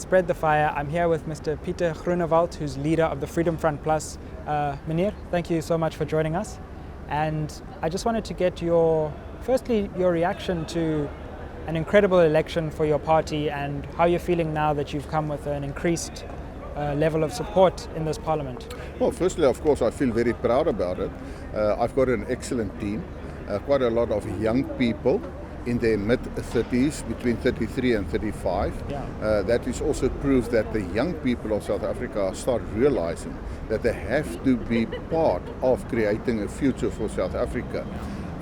Spread the Fire. I'm here with Mr. Pieter Groenewald, who's leader of the Freedom Front Plus. Meneer, thank you so much for joining us. And I just wanted to get firstly, your reaction to an incredible election for your party and how you're feeling now that you've come with an increased level of support in this parliament. Well, firstly, of course, I feel very proud about it. I've got an excellent team, quite a lot of young people in their mid-30s, between 33 and 35. Yeah. That is also proof that the young people of South Africa start realizing that they have to be part of creating a future for South Africa.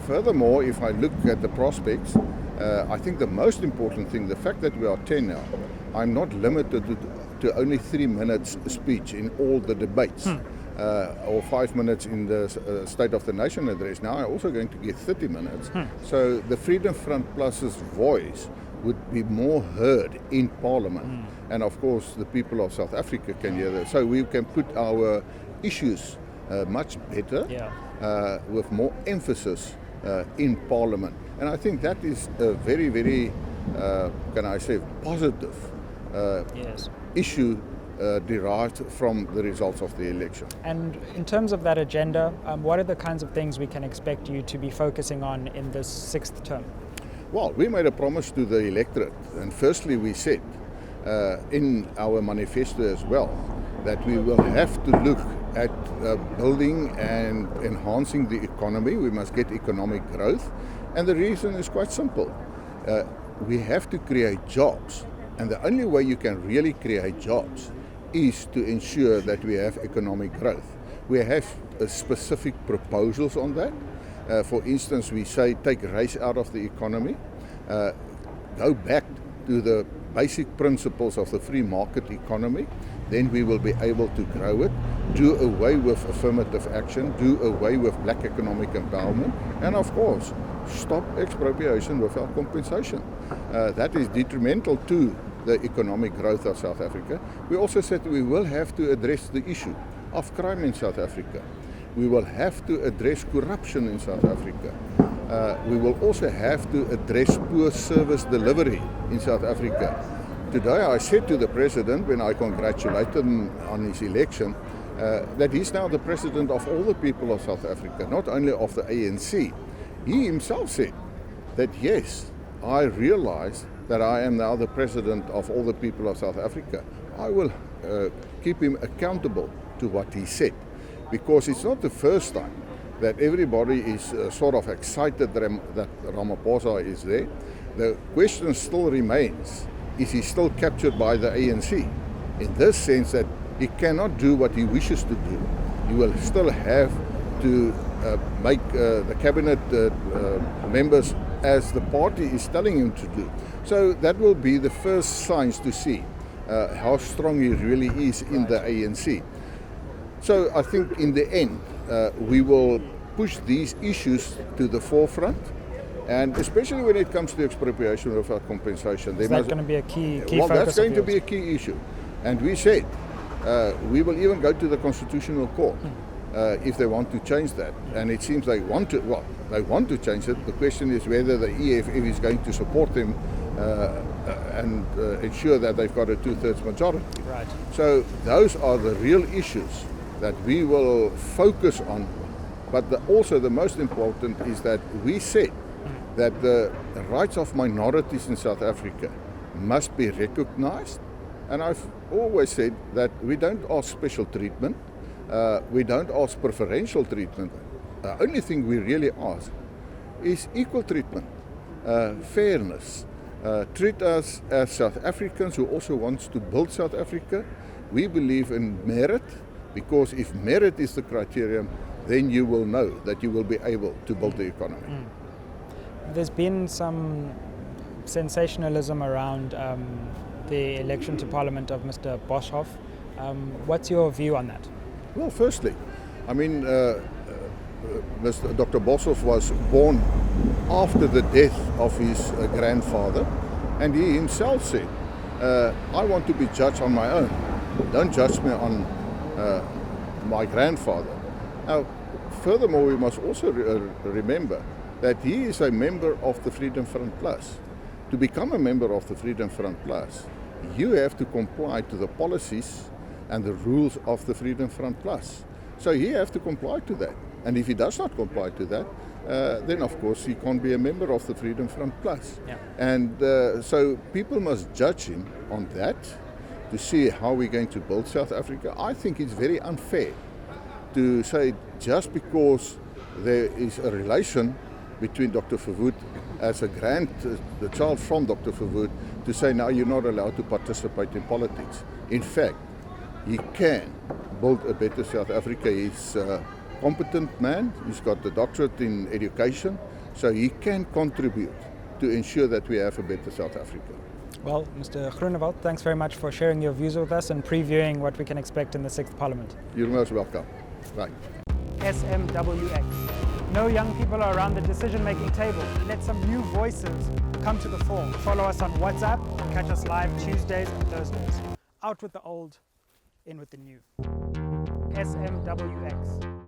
Furthermore, if I look at the prospects, I think the most important thing, the fact that we are 10 now, I'm not limited to only 3 minutes speech in all the debates. Or 5 minutes in the State of the Nation address. Now I'm also going to get 30 minutes. So the Freedom Front Plus's voice would be more heard in Parliament. And of course the people of South Africa can hear that. So we can put our issues much better, with more emphasis in Parliament. And I think that is a very, very, can I say, positive issue derived from the results of the election. And in terms of that agenda, what are the kinds of things we can expect you to be focusing on in this 6th term? Well, we made a promise to the electorate, and firstly we said in our manifesto as well that we will have to look at building and enhancing the economy. We must get economic growth, and the reason is quite simple. We have to create jobs, and the only way you can really create jobs is to ensure that we have economic growth. We have specific proposals on that. For instance, we say take race out of the economy, go back to the basic principles of the free market economy, then we will be able to grow it, do away with affirmative action, do away with black economic empowerment, and of course, stop expropriation without compensation. That is detrimental to the economic growth of South Africa. We also said we will have to address the issue of crime in South Africa. We will have to address corruption in South Africa. We will also have to address poor service delivery in South Africa. Today I said to the President, when I congratulated him on his election, that he's now the President of all the people of South Africa, not only of the ANC. He himself said that yes, I realize that I am now the President of all the people of South Africa. I will keep him accountable to what he said, because it's not the first time that everybody is sort of excited that Ramaphosa is there. The question still remains, is he still captured by the ANC? In this sense that he cannot do what he wishes to do. He will still have to make the cabinet members as the party is telling him to do. So that will be the first signs to see how strong he really is in the ANC. So I think in the end we will push these issues to the forefront, and especially when it comes to expropriation without compensation. Is that going to be a key well, focus? That's going to be a key issue. And we said we will even go to the Constitutional Court if they want to change that. And it seems they want to change it. The question is whether the EFF is going to support them and ensure that they've got a 2/3 majority. Right. So those are the real issues that we will focus on. But also the most important is that we said that the rights of minorities in South Africa must be recognized. And I've always said that we don't ask special treatment, we don't ask preferential treatment. The only thing we really ask is equal treatment, fairness. Treat us as South Africans who also wants to build South Africa. We believe in merit, because if merit is the criterion, then you will know that you will be able to build the economy. There's been some sensationalism around the election to Parliament of Mr. Boshoff. What's your view on that? Well, firstly, I mean, Dr. Boshoff was born after the death of his grandfather, and he himself said, I want to be judged on my own. Don't judge me on my grandfather. Now, furthermore, we must also remember that he is a member of the Freedom Front Plus. To become a member of the Freedom Front Plus, you have to comply to the policies and the rules of the Freedom Front Plus. So he have to comply to that. And if he does not comply to that, then of course he can't be a member of the Freedom Front Plus. Yeah. And so people must judge him on that to see how we're going to build South Africa. I think it's very unfair to say just because there is a relation between Dr. Verwoerd as a the child from Dr. Verwoerd, to say now you're not allowed to participate in politics. In fact, he can build a better South Africa. He's a competent man, he's got a doctorate in education, so he can contribute to ensure that we have a better South Africa. Well, Mr. Groenewald, thanks very much for sharing your views with us and previewing what we can expect in the 6th Parliament. You're most welcome. Right. SMWX. No young people are around the decision-making table. Let some new voices come to the fore. Follow us on WhatsApp and catch us live Tuesdays and Thursdays. Out with the old, in with the new. SMWX.